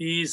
30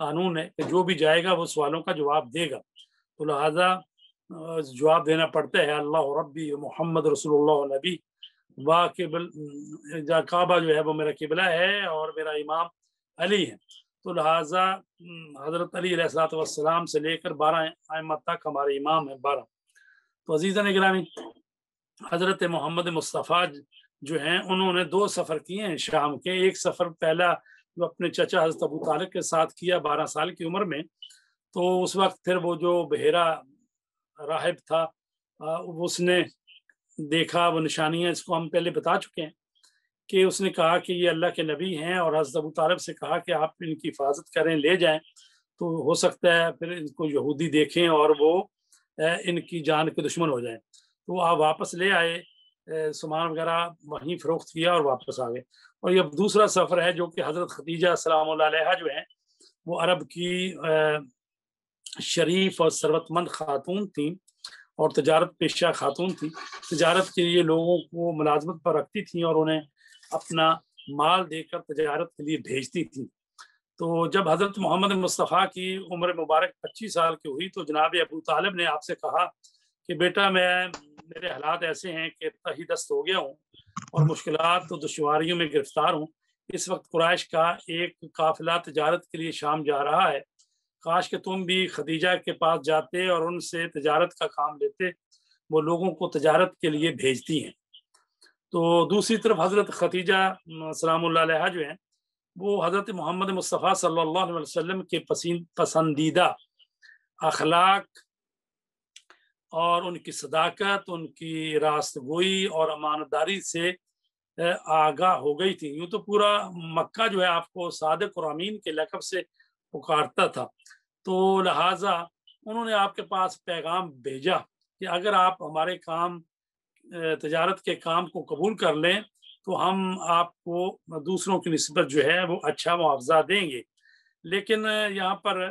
قانون ہے کہ جو بھی جائے گا وہ سوالوں کا جواب دے گا، تو لہٰذا جواب دینا پڑتا ہے اللہ ربی محمد رسول اللہ نبی وا قبل، کعبہ جو ہے وہ میرا قبلہ ہے اور میرا امام علی ہے، تو لہٰذا حضرت علی علیہ الصلوۃ والسلام سے لے کر 12 ائمہ تک ہمارے امام ہیں 12۔ تو عزیزان گرامی، حضرت محمد مصطفیٰ جو ہیں انہوں نے 2 سفر کیے ہیں شام کے۔ ایک سفر پہلا جو اپنے چچا حضرت ابو طالب کے ساتھ کیا 12 سال کی عمر میں، تو اس وقت پھر وہ جو بحیرہ راہب تھا اس نے دیکھا وہ نشانیاں، اس کو ہم پہلے بتا چکے ہیں کہ اس نے کہا کہ یہ اللہ کے نبی ہیں، اور حضرت ابو طالب سے کہا کہ آپ ان کی حفاظت کریں، لے جائیں، تو ہو سکتا ہے پھر ان کو یہودی دیکھیں اور وہ ان کی جان کے دشمن ہو جائیں، تو آپ واپس لے آئے، سامان وغیرہ وہیں فروخت کیا اور واپس آ گئے۔ اور یہ دوسرا سفر ہے جو کہ حضرت خدیجہ سلام اللہ علیہا جو ہیں وہ عرب کی شریف اور ثروت مند خاتون تھیں اور تجارت پیشہ خاتون تھیں، تجارت کے لیے لوگوں کو ملازمت پر رکھتی تھیں اور انہیں اپنا مال دے کر تجارت کے لیے بھیجتی تھیں۔ تو جب حضرت محمد مصطفیٰ کی عمر مبارک 25 سال کی ہوئی تو جناب ابو طالب نے آپ سے کہا کہ بیٹا میرے حالات ایسے ہیں کہ تہی دست ہو گیا ہوں اور مشکلات تو دشواریوں میں گرفتار ہوں۔ اس وقت قریش کا ایک قافلہ تجارت کے لیے شام جا رہا ہے، کاش کہ تم بھی خدیجہ کے پاس جاتے اور ان سے تجارت کا کام لیتے، وہ لوگوں کو تجارت کے لیے بھیجتی ہیں۔ تو دوسری طرف حضرت خدیجہ سلام اللہ علیہا جو ہیں وہ حضرت محمد مصطفیٰ صلی اللہ علیہ وسلم کے پسندیدہ اخلاق اور ان کی صداقت، ان کی راست گوئی اور امانتداری سے آگاہ ہو گئی تھی۔ یوں تو پورا مکہ جو ہے آپ کو صادق اور امین کے لقب سے پکارتا تھا، تو لہٰذا انہوں نے آپ کے پاس پیغام بھیجا کہ اگر آپ ہمارے کام تجارت کے کام کو قبول کر لیں تو ہم آپ کو دوسروں کی نسبت جو ہے وہ اچھا معاوضہ دیں گے۔ لیکن یہاں پر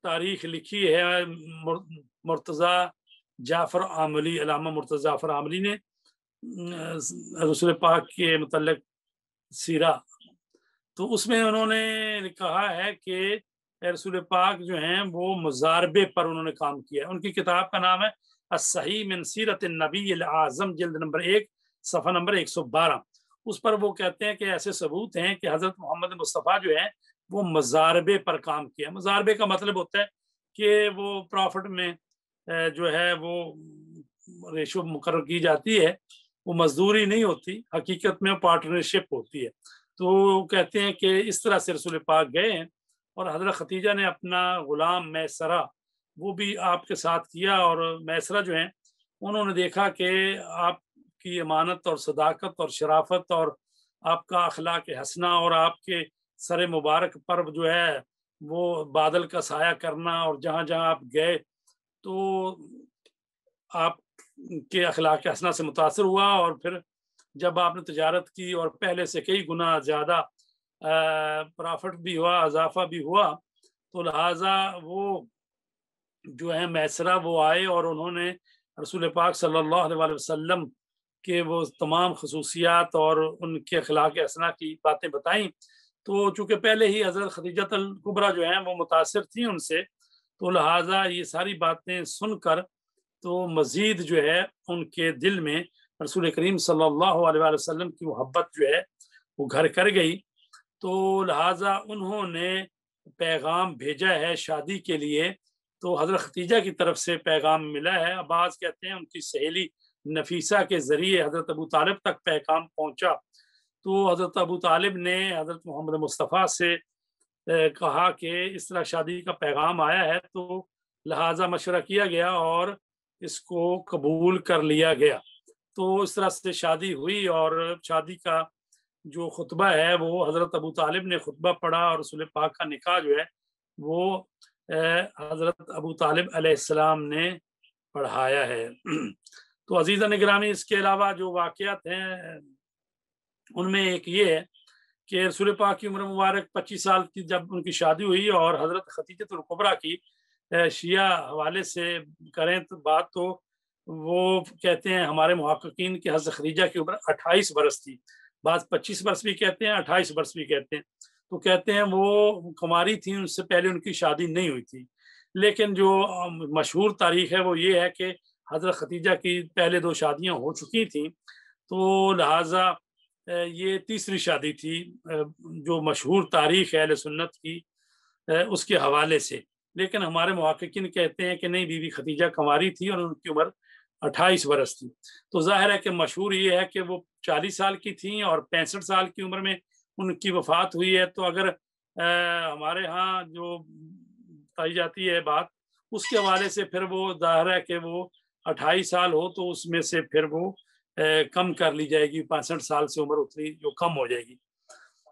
تاریخ لکھی ہے، مرتضی جعفر عاملی، علامہ مرتضی جعفر عاملی نے رسول پاک کے متعلق سیرہ، تو اس میں انہوں نے کہا ہے کہ رسول پاک جو ہیں وہ مزاربے پر انہوں نے کام کیا ہے۔ ان کی کتاب کا نام ہے الصحیح من سیرت النبی الاعظم، جلد نمبر 1 صفحہ نمبر 112۔ اس پر وہ کہتے ہیں کہ ایسے ثبوت ہیں کہ حضرت محمد مصطفیٰ جو ہیں وہ مزاربے پر کام کیا۔ مزاربے کا مطلب ہوتا ہے کہ وہ پرافٹ میں جو ہے وہ ریشو مقرر کی جاتی ہے، وہ مزدوری نہیں ہوتی، حقیقت میں پارٹنرشپ ہوتی ہے۔ تو کہتے ہیں کہ اس طرح سے رسول پاک گئے ہیں اور حضرت خدیجہ نے اپنا غلام میسرہ وہ بھی آپ کے ساتھ کیا، اور میسرہ جو ہیں انہوں نے دیکھا کہ آپ کی امانت اور صداقت اور شرافت اور آپ کا اخلاق حسنہ اور آپ کے سر مبارک پر جو ہے وہ بادل کا سایہ کرنا، اور جہاں جہاں آپ گئے تو آپ کے اخلاق حسنہ سے متاثر ہوا، اور پھر جب آپ نے تجارت کی اور پہلے سے کئی گنا زیادہ پرافٹ بھی ہوا، اضافہ بھی ہوا، تو لہٰذا وہ جو ہے میسرہ وہ آئے اور انہوں نے رسول پاک صلی اللہ علیہ وسلم کے وہ تمام خصوصیات اور ان کے اخلاق حسنہ کی باتیں بتائیں۔ تو چونکہ پہلے ہی حضرت خدیجہ الکبریٰ جو ہیں وہ متاثر تھیں ان سے، تو لہٰذا یہ ساری باتیں سن کر تو مزید جو ہے ان کے دل میں رسول کریم صلی اللہ علیہ وسلم کی محبت جو ہے وہ گھر کر گئی، تو لہٰذا انہوں نے پیغام بھیجا ہے شادی کے لیے۔ تو حضرت خدیجہ کی طرف سے پیغام ملا ہے، بعض کہتے ہیں ان کی سہیلی نفیسہ کے ذریعے حضرت ابو طالب تک پیغام پہنچا، تو حضرت ابو طالب نے حضرت محمد مصطفیٰ سے کہا کہ اس طرح شادی کا پیغام آیا ہے، تو لہٰذا مشورہ کیا گیا اور اس کو قبول کر لیا گیا۔ تو اس طرح سے شادی ہوئی، اور شادی کا جو خطبہ ہے وہ حضرت ابو طالب نے خطبہ پڑھا، اور رسول پاک کا نکاح جو ہے وہ حضرت ابو طالب علیہ السلام نے پڑھایا ہے۔ تو عزیزان گرامی، اس کے علاوہ جو واقعات ہیں ان میں ایک یہ ہے کہ رسول پاک کی عمر مبارک 25 سال کی جب ان کی شادی ہوئی، اور حضرت خدیجہ الکبریٰ کی شیعہ حوالے سے کریں تو بات، تو وہ کہتے ہیں ہمارے محققین کہ حضرت خدیجہ کی عمر 28 برس تھی، بعض 25 برس بھی کہتے ہیں، 28 برس بھی کہتے ہیں۔ تو کہتے ہیں وہ کماری تھیں، ان سے پہلے ان کی شادی نہیں ہوئی تھی، لیکن جو مشہور تاریخ ہے وہ یہ ہے کہ حضرت ختیجہ کی پہلے 2 شادیاں ہو چکی تھیں، تو لہٰذا یہ تیسری شادی تھی جو مشہور تاریخ ہے اہل سنت کی اس کے حوالے سے۔ لیکن ہمارے محققین کہتے ہیں کہ نہیں، بی بی ختیجہ کنواری تھی اور ان کی عمر 28 برس تھی۔ تو ظاہر ہے کہ مشہور یہ ہے کہ وہ 40 سال کی تھیں اور 65 سال کی عمر میں ان کی وفات ہوئی ہے۔ تو اگر ہمارے ہاں جو بتائی جاتی ہے بات، اس کے حوالے سے پھر وہ ظاہر ہے کہ وہ 28 سال ہو تو اس میں سے پھر وہ کم کر لی جائے گی، 65 سال سے عمر اتنی جو کم ہو جائے گی۔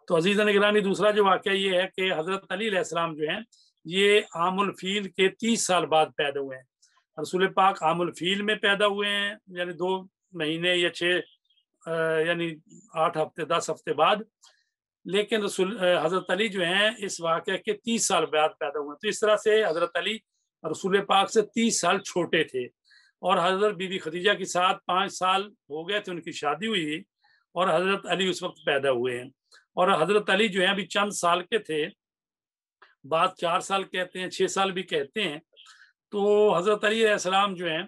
تو عزیزان گرامی، دوسرا جو واقعہ یہ ہے کہ حضرت علی علیہ السلام جو ہیں یہ عام الفیل کے 30 سال بعد پیدا ہوئے ہیں۔ رسول پاک عام الفیل میں پیدا ہوئے ہیں، یعنی 2 مہینے یا 6 یعنی 8 ہفتے 10 ہفتے بعد، لیکن حضرت علی جو ہیں اس واقعہ کے 30 سال بعد پیدا ہوئے ہیں۔ تو اس طرح سے حضرت علی رسول پاک سے 30 سال چھوٹے تھے، اور حضرت بی بی ختیجہ کے ساتھ 5 سال ہو گئے تھے ان کی شادی ہوئی، اور حضرت علی اس وقت پیدا ہوئے ہیں۔ اور حضرت علی جو ہیں ابھی چند سال کے تھے، بعد 4 سال کہتے ہیں، 6 سال بھی کہتے ہیں۔ تو حضرت علی علیہ السلام جو ہیں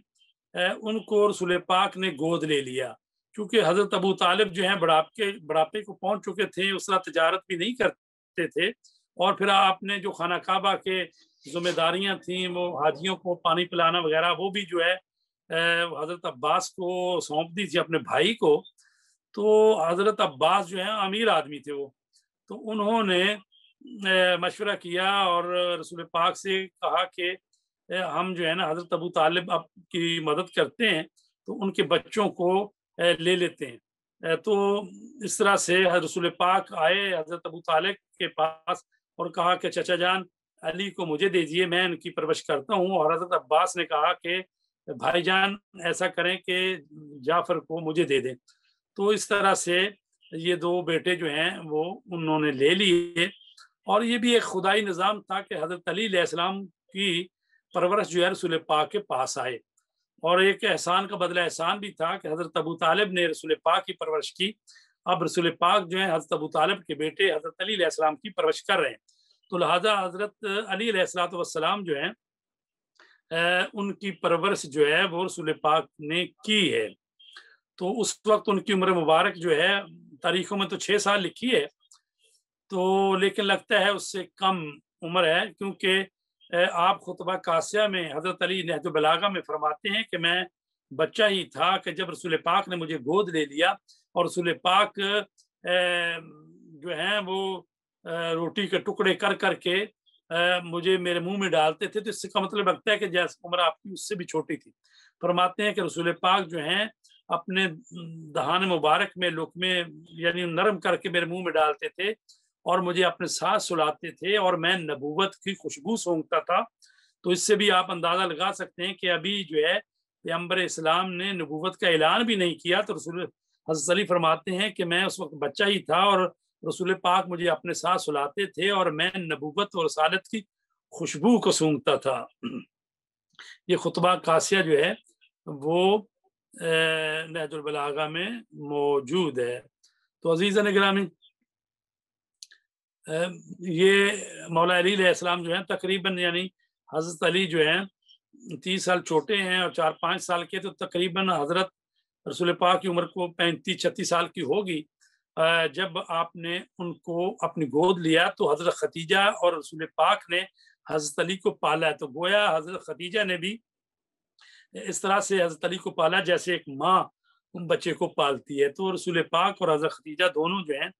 ان کو رسول پاک نے گود لے لیا، کیونکہ حضرت ابو طالب جو ہیں بڑھاپے کو پہنچ چکے تھے، اس طرح تجارت بھی نہیں کرتے تھے، اور پھر آپ نے جو خانہ کعبہ کے ذمہ داریاں تھیں، وہ حاجیوں کو پانی پلانا وغیرہ، وہ بھی جو ہے حضرت عباس کو سونپ دی تھی، اپنے بھائی کو۔ تو حضرت عباس جو ہیں امیر آدمی تھے وہ، تو انہوں نے مشورہ کیا اور رسول پاک سے کہا کہ ہم جو ہے نا حضرت ابو طالب اب کی مدد کرتے ہیں، تو ان کے بچوں کو لے لیتے ہیں۔ تو اس طرح سے رسول پاک آئے حضرت ابو طالب کے پاس اور کہا کہ چچا جان علی کو مجھے دیجئے، میں ان کی پرورش کرتا ہوں۔ اور حضرت عباس نے کہا کہ بھائی جان ایسا کریں کہ جعفر کو مجھے دے دیں۔ تو اس طرح سے یہ 2 بیٹے جو ہیں وہ انہوں نے لے لیے، اور یہ بھی ایک خدائی نظام تھا کہ حضرت علی علیہ السلام کی پرورش جو ہے رسول پاک کے پاس آئے، اور ایک احسان کا بدلہ احسان بھی تھا کہ حضرت ابو طالب نے رسول پاک کی پرورش کی، اب رسول پاک جو ہے حضرت ابو طالب کے بیٹے حضرت علی علیہ السلام کی پرورش کر رہے ہیں۔ تو لہٰذا حضرت علی علیہ السلام جو ہیں ان کی پرورش جو ہے وہ رسول پاک نے کی ہے۔ تو اس وقت ان کی عمر مبارک جو ہے تاریخوں میں تو 6 سال لکھی ہے، تو لیکن لگتا ہے اس سے کم عمر ہے، کیونکہ آپ خطبہ قاسیہ میں حضرت علی نہج البلاغہ میں فرماتے ہیں کہ میں بچہ ہی تھا کہ جب رسول پاک نے مجھے گود لے لیا، اور رسول پاک جو ہیں وہ روٹی کے ٹکڑے کر کر کے مجھے میرے منہ میں ڈالتے تھے۔ تو اس کا مطلب لگتا ہے کہ جیسے عمر آپ کی اس سے بھی چھوٹی تھی۔ فرماتے ہیں کہ رسول پاک جو ہیں اپنے دہان مبارک میں لقمے یعنی نرم کر کے میرے منہ میں ڈالتے تھے، اور مجھے اپنے ساتھ سلاتے تھے، اور میں نبوت کی خوشبو سونگتا تھا۔ تو اس سے بھی آپ اندازہ لگا سکتے ہیں کہ ابھی جو ہے پیغمبر اسلام نے نبوت کا اعلان بھی نہیں کیا، تو حضرت علی فرماتے ہیں کہ میں اس وقت بچہ ہی تھا، اور رسول پاک مجھے اپنے ساتھ سلاتے تھے، اور میں نبوت اور رسالت کی خوشبو کو سونگتا تھا۔ یہ خطبہ قاسیہ جو ہے وہ نہج البلاغہ میں موجود ہے۔ تو عزیزان گرامی، یہ مولا علی علیہ السلام جو ہیں تقریباً یعنی حضرت علی جو ہیں 30 سال چھوٹے ہیں اور 4-5 سال کے، تو تقریباً حضرت رسول پاک کی عمر کو 35-36 سال کی ہوگی جب آپ نے ان کو اپنی گود لیا۔ تو حضرت ختیجہ اور رسول پاک نے حضرت علی کو پالا، تو گویا حضرت ختیجہ نے بھی اس طرح سے حضرت علی کو پالا جیسے ایک ماں بچے کو پالتی ہے۔ تو رسول پاک اور حضرت ختیجہ دونوں جو ہیں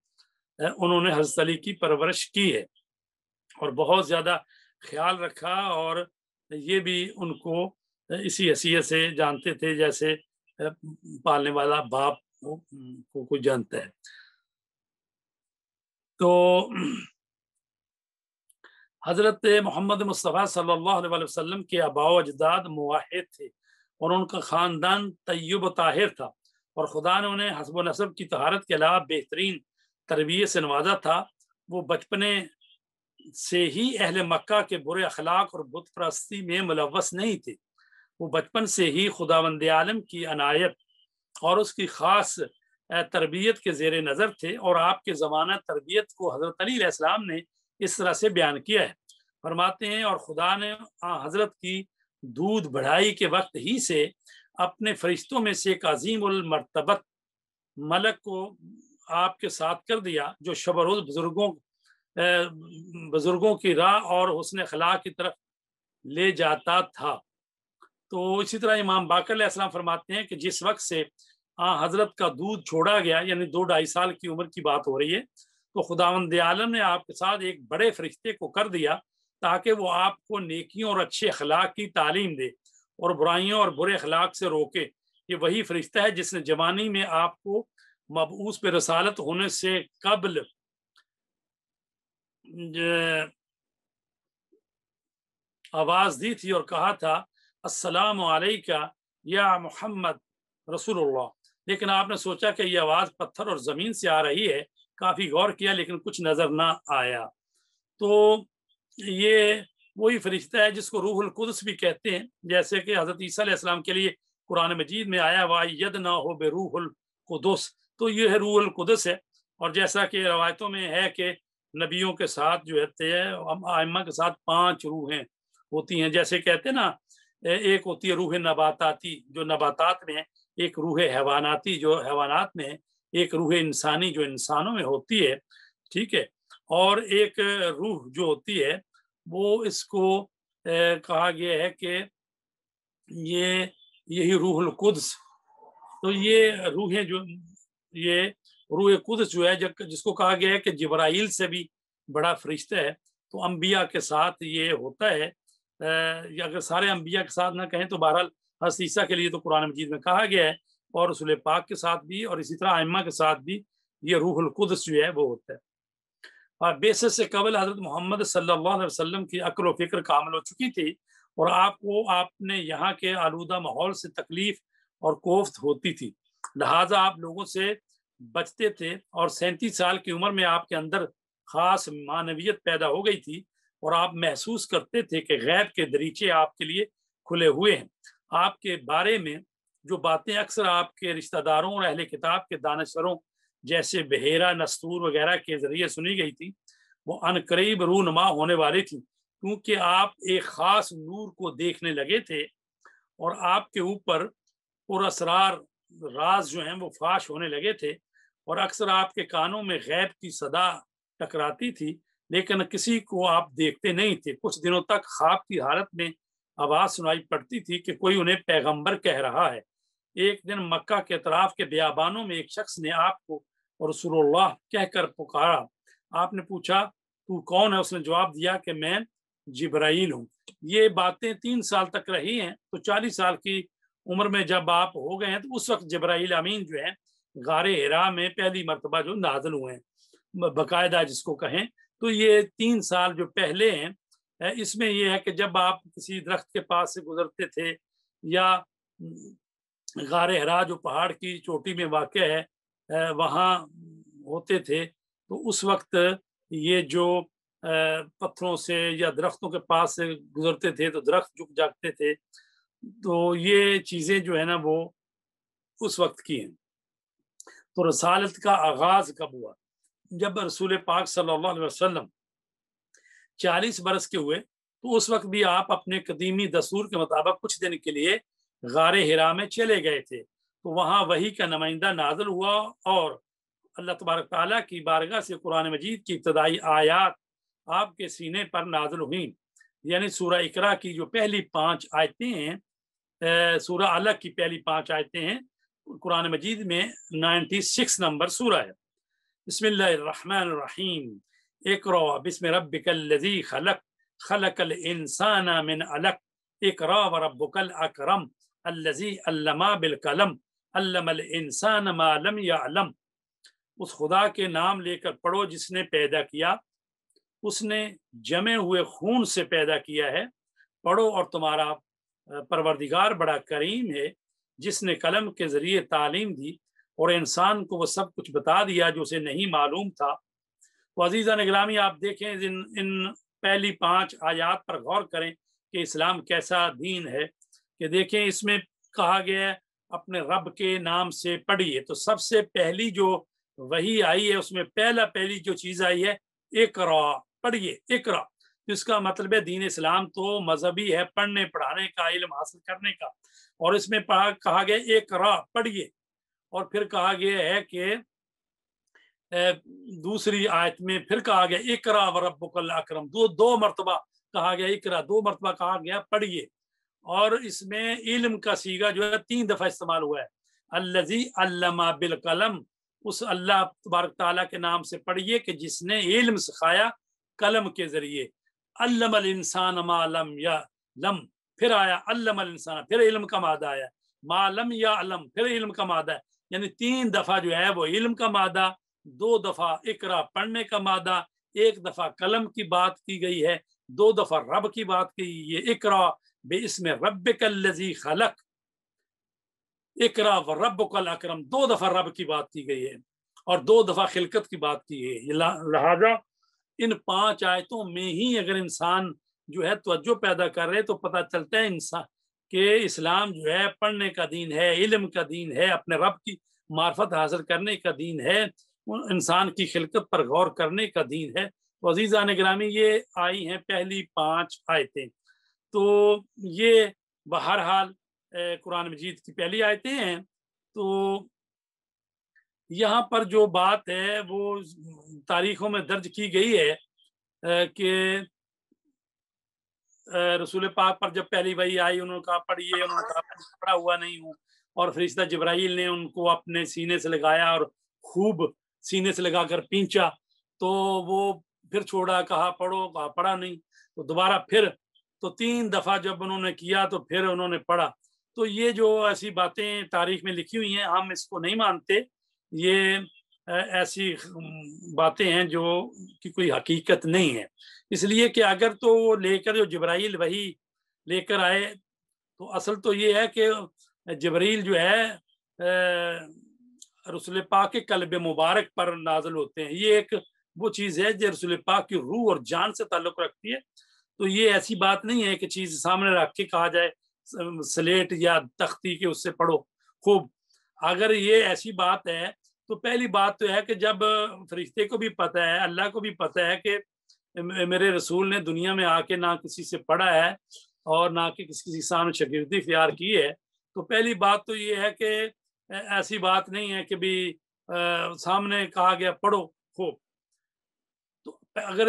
انہوں نے حضرت علی کی پرورش کی ہے، اور بہت زیادہ خیال رکھا، اور یہ بھی ان کو اسی حیثیت سے جانتے تھے جیسے پالنے والا باپ کو کوئی جانتا ہے۔ تو حضرت محمد مصطفیٰ صلی اللہ علیہ وسلم کے آباء و اجداد موحد تھے، اور ان کا خاندان طیب و طاہر تھا، اور خدا نے انہیں حسب و نسب کی طہارت کے علاوہ بہترین تربیت سے نوازا تھا۔ وہ بچپنے سے ہی اہل مکہ کے برے اخلاق اور بت پرستی میں ملوث نہیں تھے۔ وہ بچپن سے ہی خداوند عالم کی عنایت اور اس کی خاص تربیت کے زیر نظر تھے، اور آپ کے زمانہ تربیت کو حضرت علی علیہ السلام نے اس طرح سے بیان کیا ہے۔ فرماتے ہیں اور خدا نے حضرت کی دودھ بڑھائی کے وقت ہی سے اپنے فرشتوں میں سے ایک عظیم المرتبت ملک کو آپ کے ساتھ کر دیا، جو شب و روز بزرگوں کی راہ اور حسن اخلاق کی طرف لے جاتا تھا۔ تو اسی طرح امام باقر علیہ السلام فرماتے ہیں کہ جس وقت سے حضرت کا دودھ چھوڑا گیا، یعنی 2-2.5 سال کی عمر کی بات ہو رہی ہے، تو خداوند عالم نے آپ کے ساتھ ایک بڑے فرشتے کو کر دیا تاکہ وہ آپ کو نیکیوں اور اچھے اخلاق کی تعلیم دے اور برائیوں اور برے اخلاق سے روکے۔ یہ وہی فرشتہ ہے جس نے جوانی میں آپ کو مبعوث پہ رسالت ہونے سے قبل آواز دی تھی اور کہا تھا السلام علیکہ یا محمد رسول اللہ، لیکن آپ نے سوچا کہ یہ آواز پتھر اور زمین سے آ رہی ہے، کافی غور کیا لیکن کچھ نظر نہ آیا۔ تو یہ وہی فرشتہ ہے جس کو روح القدس بھی کہتے ہیں، جیسے کہ حضرت عیسیٰ علیہ السلام کے لیے قرآن مجید میں آیا وَأَيَّدْنَاهُ بِرُوحِ القدس، تو یہ ہے روح القدس ہے۔ اور جیسا کہ روایتوں میں ہے کہ نبیوں کے ساتھ جو ہے ائمہ کے ساتھ 5 روحیں ہوتی ہیں، جیسے کہتے ہیں نا، ایک ہوتی ہے روح نباتاتی جو نباتات میں ہے، ایک روح حیواناتی جو حیوانات میں ہے، ایک روح انسانی جو انسانوں میں ہوتی ہے، ٹھیک ہے، اور ایک روح جو ہوتی ہے وہ اس کو کہا گیا ہے کہ یہی روح القدس۔ تو یہ روحیں جو یہ روح قدس جو ہے جس کو کہا گیا ہے کہ جبرائیل سے بھی بڑا فرشتہ ہے، تو انبیاء کے ساتھ یہ ہوتا ہے، یا اگر سارے انبیاء کے ساتھ نہ کہیں تو بہرحال حضرت عیسیٰ کے لیے تو قرآن مجید میں کہا گیا ہے، اور رسول پاک کے ساتھ بھی، اور اسی طرح ائمہ کے ساتھ بھی یہ روح القدس جو ہے وہ ہوتا ہے۔ اور بعثت سے قبل حضرت محمد صلی اللہ علیہ وسلم کی عقل و فکر کامل ہو چکی تھی، اور آپ نے یہاں کے آلودہ ماحول سے تکلیف اور کوفت ہوتی تھی، لہٰذا آپ لوگوں سے بچتے تھے، اور 37 سال کی عمر میں آپ کے اندر خاص معنویت پیدا ہو گئی تھی، اور آپ محسوس کرتے تھے کہ غیب کے دریچے آپ کے لیے کھلے ہوئے ہیں۔ آپ کے بارے میں جو باتیں اکثر آپ کے رشتہ داروں اور اہل کتاب کے دانشوروں جیسے بحیرہ نستور وغیرہ کے ذریعے سنی گئی تھی، وہ عنقریب رونما ہونے والی تھی، کیونکہ آپ ایک خاص نور کو دیکھنے لگے تھے، اور آپ کے اوپر پر اسرار راز جو ہیں وہ فاش ہونے لگے تھے، اور اکثر آپ کے کانوں میں غیب کی صدا ٹکراتی تھی، لیکن کسی کو آپ دیکھتے نہیں تھے۔ کچھ دنوں تک خواب کی حالت میں آواز سنائی پڑتی تھی کہ کوئی انہیں پیغمبر کہہ رہا ہے۔ ایک دن مکہ کے اطراف کے بیابانوں میں ایک شخص نے آپ کو رسول اللہ کہہ کر پکارا۔ آپ نے پوچھا تو کون ہے؟ اس نے جواب دیا کہ میں جبرائیل ہوں۔ یہ باتیں 3 سال تک رہی ہیں، تو 40 سال کی عمر میں جب آپ ہو گئے ہیں تو اس وقت جبرائیل امین جو ہے غار حرا میں پہلی مرتبہ جو نازل ہوئے ہیں باقاعدہ جس کو کہیں، تو یہ 3 سال جو پہلے ہیں، اس میں یہ ہے کہ جب آپ کسی درخت کے پاس سے گزرتے تھے، یا غار حرا جو پہاڑ کی چوٹی میں واقع ہے وہاں ہوتے تھے، تو اس وقت یہ جو پتھروں سے یا درختوں کے پاس سے گزرتے تھے تو درخت جھک جاتے تھے، تو یہ چیزیں جو ہے نا وہ اس وقت کی ہیں۔ تو رسالت کا آغاز کب ہوا؟ جب رسول پاک صلی اللہ علیہ وسلم 40 برس کے ہوئے، تو اس وقت بھی آپ اپنے قدیمی دستور کے مطابق کچھ دن کے لیے غار حرا میں چلے گئے تھے، تو وہاں وحی کا نمائندہ نازل ہوا، اور اللہ تبارک تعالیٰ کی بارگاہ سے قرآن مجید کی ابتدائی آیات آپ کے سینے پر نازل ہوئیں، یعنی سورہ اقرا کی جو پہلی 5 آیتیں ہیں، سورہ علق کی پہلی 5 آیتیں ہیں، قرآن مجید میں 96 نمبر سورہ ہے۔ بسم اللہ الرحمن الرحیم، اقرأ بسم ربک الذی خلق، خلق الانسان من علق، اقرأ وربک الاکرم الذی علم بالقلم، علم الانسان ما لم یعلم۔ اس خدا کے نام لے کر پڑھو جس نے پیدا کیا، اس نے جمے ہوئے خون سے پیدا کیا ہے، پڑھو اور تمہارا پروردگار بڑا کریم ہے، جس نے قلم کے ذریعے تعلیم دی اور انسان کو وہ سب کچھ بتا دیا جو اسے نہیں معلوم تھا۔ تو عزیزان گرامی، آپ دیکھیں ان پہلی 5 آیات پر غور کریں کہ اسلام کیسا دین ہے، کہ دیکھیں اس میں کہا گیا ہے اپنے رب کے نام سے پڑھیے۔ تو سب سے پہلی جو وحی آئی ہے اس میں پہلی جو چیز آئی ہے اقرا، پڑھیے، اقرا۔ اس کا مطلب ہے دین اسلام تو مذہبی ہے، پڑھنے پڑھانے کا، علم حاصل کرنے کا، اور اس میں کہا گیا اقرا، پڑھیے، اور پھر کہا گیا ہے کہ دوسری آیت میں پھر کہا گیا اقرا وربک الاکرم، دو مرتبہ کہا گیا اقرا، 2 مرتبہ کہا گیا پڑھیے، اور اس میں علم کا صیغہ جو ہے 3 دفعہ استعمال ہوا ہے۔ الذی علم بالقلم، اس اللہ تبارک تعالیٰ کے نام سے پڑھیے کہ جس نے علم سکھایا قلم کے ذریعے۔ علم الانسان ما لم یعلم، پھر آیا علم الانسان، پھر علم کا مادہ آیا، ما لم یعلم، پھر علم کا مادہ ہے، یعنی 3 دفعہ جو ہے وہ علم کا مادہ، 2 دفعہ اقرا پڑھنے کا مادہ، 1 دفعہ قلم کی بات کی گئی ہے، 2 دفعہ رب کی بات کی، یہ اقرا باسم ربک الذی خلق، اقرا وربک الاکرم، 2 دفعہ رب کی بات کی گئی ہے اور 2 دفعہ خلقت کی بات کی ہے۔ لہذا ان 5 آیتوں میں ہی اگر انسان جو ہے توجہ پیدا کر رہے تو پتہ چلتا ہے انسان کہ اسلام جو ہے پڑھنے کا دین ہے، علم کا دین ہے، اپنے رب کی معرفت حاصل کرنے کا دین ہے، انسان کی خلقت پر غور کرنے کا دین ہے۔ تو عزیزان گرامی، یہ آئی ہیں پہلی 5 آیتیں، تو یہ بہرحال قرآن مجید کی پہلی آیتیں ہیں۔ تو یہاں پر جو بات ہے وہ تاریخوں میں درج کی گئی ہے کہ رسول پاک پر جب پہلی وحی آئی انہوں نے کہا پڑھیے، انہوں نے کہا پڑھا ہوا نہیں ہوں، اور فرشتہ جبرائیل نے ان کو اپنے سینے سے لگایا اور خوب سینے سے لگا کر پینچا، تو وہ پھر چھوڑا، کہا پڑھو، کہا پڑھا نہیں، تو دوبارہ پھر، تو 3 دفعہ جب انہوں نے کیا تو پھر انہوں نے پڑھا۔ تو یہ جو ایسی باتیں تاریخ میں لکھی ہوئی ہیں ہم اس کو نہیں مانتے، یہ ایسی باتیں ہیں جو کی کوئی حقیقت نہیں ہے، اس لیے کہ اگر تو وہ لے کر جو جبرائیل وحی لے کر آئے تو اصل تو یہ ہے کہ جبرائیل جو ہے رسول پاک کے قلب مبارک پر نازل ہوتے ہیں، یہ ایک وہ چیز ہے جو رسول پاک کی روح اور جان سے تعلق رکھتی ہے۔ تو یہ ایسی بات نہیں ہے کہ چیز سامنے رکھ کے کہا جائے سلیٹ یا تختی کے اس سے پڑھو خوب۔ اگر یہ ایسی بات ہے تو پہلی بات تو ہے کہ جب فرشتے کو بھی پتہ ہے، اللہ کو بھی پتہ ہے کہ میرے رسول نے دنیا میں آ کے نہ کسی سے پڑھا ہے اور نہ کہ کسی سامنے شاگردی اختیار کی ہے، تو پہلی بات تو یہ ہے کہ ایسی بات نہیں ہے کہ بھی سامنے کہا گیا پڑھو خوب، تو اگر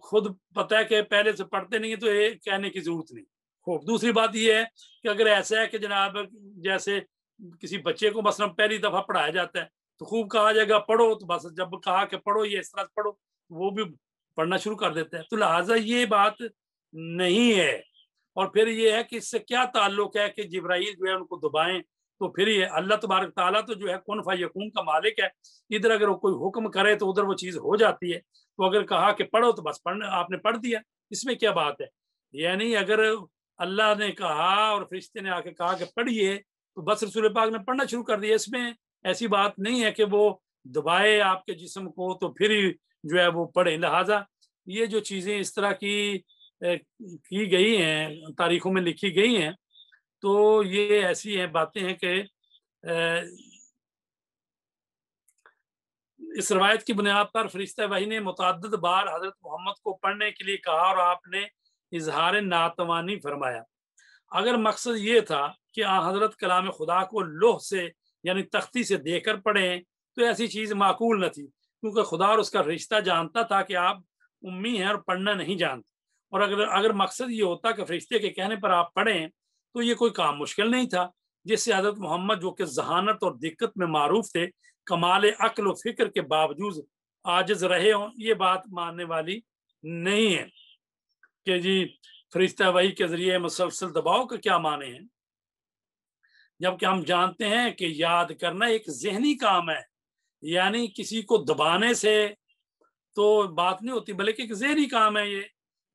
خود پتہ ہے کہ پہلے سے پڑھتے نہیں ہیں تو یہ کہنے کی ضرورت نہیں خوب۔ دوسری بات یہ ہے کہ اگر ایسا ہے کہ جناب جیسے کسی بچے کو مثلا پہلی دفعہ پڑھایا جاتا ہے تو خوب کہا جائے گا پڑھو، تو بس جب کہا کہ پڑھو یہ اس طرح سے پڑھو وہ بھی پڑھنا شروع کر دیتا ہے، تو لہٰذا یہ بات نہیں ہے۔ اور پھر یہ ہے کہ اس سے کیا تعلق ہے کہ جبرائیل جو ہے ان کو دبائیں، تو پھر یہ اللہ تبارک تعالیٰ تو جو ہے کن فیکون کا مالک ہے، ادھر اگر وہ کوئی حکم کرے تو ادھر وہ چیز ہو جاتی ہے، تو اگر کہا کہ پڑھو تو بس پڑھنا، آپ نے پڑھ دیا، اس میں کیا بات ہے؟ یعنی اگر اللہ نے کہا اور فرشتے نے آ کے کہا کہ پڑھیے تو بس رسول پاک نے پڑھنا شروع کر دیا، اس میں ایسی بات نہیں ہے کہ وہ دبائے آپ کے جسم کو تو پھر ہی جو ہے وہ پڑھیں۔ لہٰذا یہ جو چیزیں اس طرح کی گئی ہیں، تاریخوں میں لکھی گئی ہیں، تو یہ ایسی ہیں باتیں ہیں کہ اس روایت کی بنیاد پر فرشتہ وحی نے متعدد بار حضرت محمد کو پڑھنے کے لیے کہا اور آپ نے اظہار ناتوانی فرمایا۔ اگر مقصد یہ تھا کہ حضرت کلام خدا کو لوح سے یعنی تختی سے دے کر پڑھیں تو ایسی چیز معقول نہ تھی، کیونکہ خدا اور اس کا رشتہ جانتا تھا کہ آپ امی ہیں اور پڑھنا نہیں جانتے، اور اگر مقصد یہ ہوتا کہ فرشتے کے کہنے پر آپ پڑھیں تو یہ کوئی کام مشکل نہیں تھا، جس سے حضرت محمد جو کہ ذہانت اور دقت میں معروف تھے کمال عقل و فکر کے باوجود عاجز رہے ہوں۔ یہ بات ماننے والی نہیں ہے کہ جی فرشتہ وحی کے ذریعے مسلسل دباؤ کا کیا معنی ہے، جبکہ ہم جانتے ہیں کہ یاد کرنا ایک ذہنی کام ہے، یعنی کسی کو دبانے سے تو بات نہیں ہوتی، بلکہ ایک ذہنی کام ہے یہ،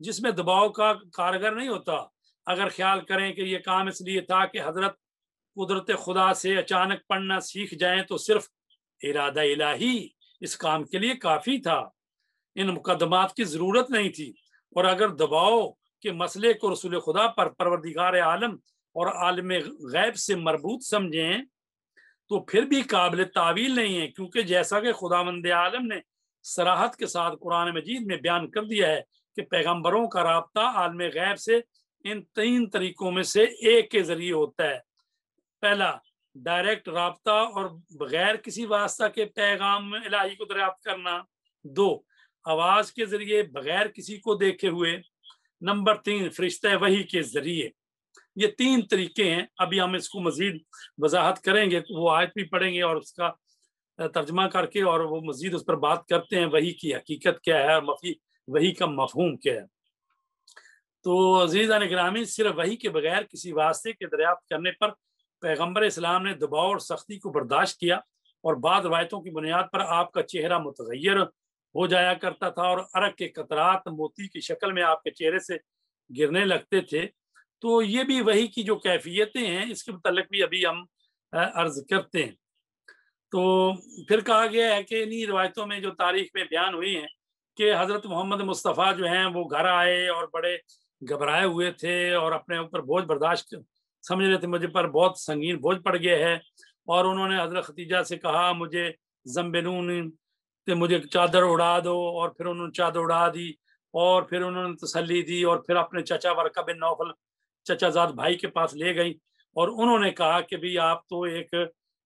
جس میں دباؤ کا کارگر نہیں ہوتا۔ اگر خیال کریں کہ یہ کام اس لیے تھا کہ حضرت قدرت خدا سے اچانک پڑھنا سیکھ جائیں تو صرف ارادہ الہی اس کام کے لیے کافی تھا، ان مقدمات کی ضرورت نہیں تھی۔ اور اگر دباؤ کے مسئلے کو رسول خدا پر پروردگار عالم اور عالم غیب سے مربوط سمجھیں تو پھر بھی قابل تعویل نہیں ہے، کیونکہ جیسا کہ خداوند عالم نے صراحت کے ساتھ قرآن مجید میں بیان کر دیا ہے کہ پیغمبروں کا رابطہ عالم غیب سے ان 3 طریقوں میں سے ایک کے ذریعے ہوتا ہے۔ پہلا، ڈائریکٹ رابطہ اور بغیر کسی واسطہ کے پیغام الہی کو دریافت کرنا۔ 2، آواز کے ذریعے بغیر کسی کو دیکھے ہوئے۔ نمبر 3، فرشتہ وحی کے ذریعے۔ یہ 3 طریقے ہیں۔ ابھی ہم اس کو مزید وضاحت کریں گے، وہ آیت بھی پڑھیں گے اور اس کا ترجمہ کر کے اور وہ مزید اس پر بات کرتے ہیں وحی کی حقیقت کیا ہے اور وحی کا مفہوم کیا ہے۔ تو عزیزان گرامی، صرف وحی کے بغیر کسی واسطے کے دریافت کرنے پر پیغمبر اسلام نے دباؤ اور سختی کو برداشت کیا، اور بعض روایتوں کی بنیاد پر آپ کا چہرہ متغیر ہو جایا کرتا تھا اور عرق کے قطرات موتی کی شکل میں آپ کے چہرے سے گرنے لگتے تھے۔ تو یہ بھی وحی کی جو کیفیتیں ہیں اس کے متعلق بھی ابھی ہم عرض کرتے ہیں۔ تو پھر کہا گیا ہے کہ انہی روایتوں میں جو تاریخ میں بیان ہوئی ہیں کہ حضرت محمد مصطفیٰ جو ہیں وہ گھر آئے اور بڑے گھبرائے ہوئے تھے اور اپنے اوپر بوجھ برداشت سمجھ رہے تھے، مجھے پر بہت سنگین بوجھ پڑ گیا ہے، اور انہوں نے حضرت خدیجہ سے کہا مجھے زمبلون کہ مجھے چادر اڑا دو، اور پھر انہوں نے چادر اڑا دی، اور پھر انہوں نے تسلی دی، اور پھر اپنے چچا ورقہ بن نوفل چچا زاد بھائی کے پاس لے گئی، اور انہوں نے کہا کہ بھی آپ تو ایک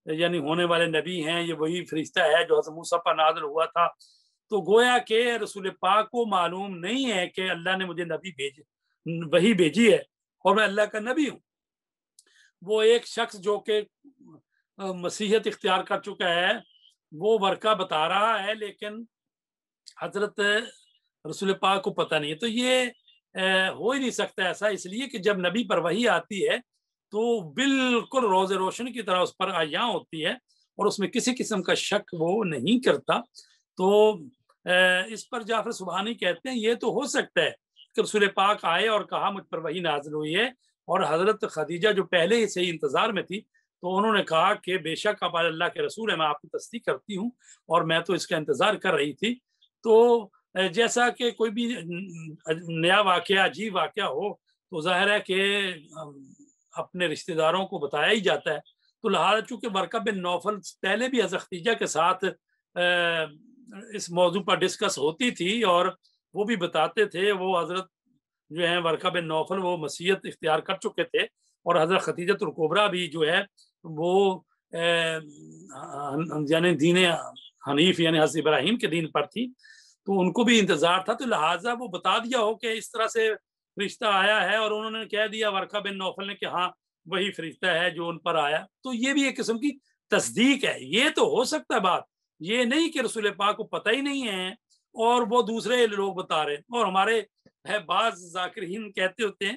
یعنی ہونے والے نبی ہیں، یہ وہی فرشتہ ہے جو حضرت موسیٰ پر نازل ہوا تھا۔ تو گویا کہ رسول پاک کو معلوم نہیں ہے کہ اللہ نے مجھے وہی بھیجی ہے اور میں اللہ کا نبی ہوں۔ وہ ایک شخص جو کہ مسیحیت اختیار کر چکا ہے وہ ورقہ بتا رہا ہے، لیکن حضرت رسول پاک کو پتہ نہیں ہے۔ تو یہ ہو ہی نہیں سکتا ایسا، اس لیے کہ جب نبی پر وحی آتی ہے تو بالکل روز روشن کی طرح اس پر عیاں ہوتی ہے اور اس میں کسی قسم کا شک وہ نہیں کرتا۔ تو اس پر جعفر سبحانی کہتے ہیں یہ تو ہو سکتا ہے کہ رسول پاک آئے اور کہا مجھ پر وحی نازل ہوئی ہے، اور حضرت خدیجہ جو پہلے ہی سے انتظار میں تھی تو انہوں نے کہا کہ بے شک آپ اللہ کے رسول ہیں، میں آپ کی تصدیق کرتی ہوں اور میں تو اس کا انتظار کر رہی تھی۔ تو جیسا کہ کوئی بھی نیا واقعہ عجیب واقعہ ہو تو ظاہر ہے کہ اپنے رشتہ داروں کو بتایا ہی جاتا ہے۔ تو لہٰذا چونکہ ورقہ بن نوفل پہلے بھی حضرت خدیجہ کے ساتھ اس موضوع پر ڈسکس ہوتی تھی اور وہ بھی بتاتے تھے، وہ حضرت جو ہیں ورقہ بن نوفل وہ مسیحیت اختیار کر چکے تھے، اور حضرت خدیجہ الکبریٰ بھی جو ہے وہ یعنی دین حنیف یعنی حضرت ابراہیم کے دین پر تھی، تو ان کو بھی انتظار تھا۔ تو لہٰذا وہ بتا دیا ہو کہ اس طرح سے فرشتہ آیا ہے، اور انہوں نے کہہ دیا ورقہ بن نوفل نے کہ ہاں وہی فرشتہ ہے جو ان پر آیا، تو یہ بھی ایک قسم کی تصدیق ہے۔ یہ تو ہو سکتا ہے بات، یہ نہیں کہ رسول پاک کو پتہ ہی نہیں ہے اور وہ دوسرے لوگ بتا رہے۔ اور ہمارے بعض ذاکرین کہتے ہوتے ہیں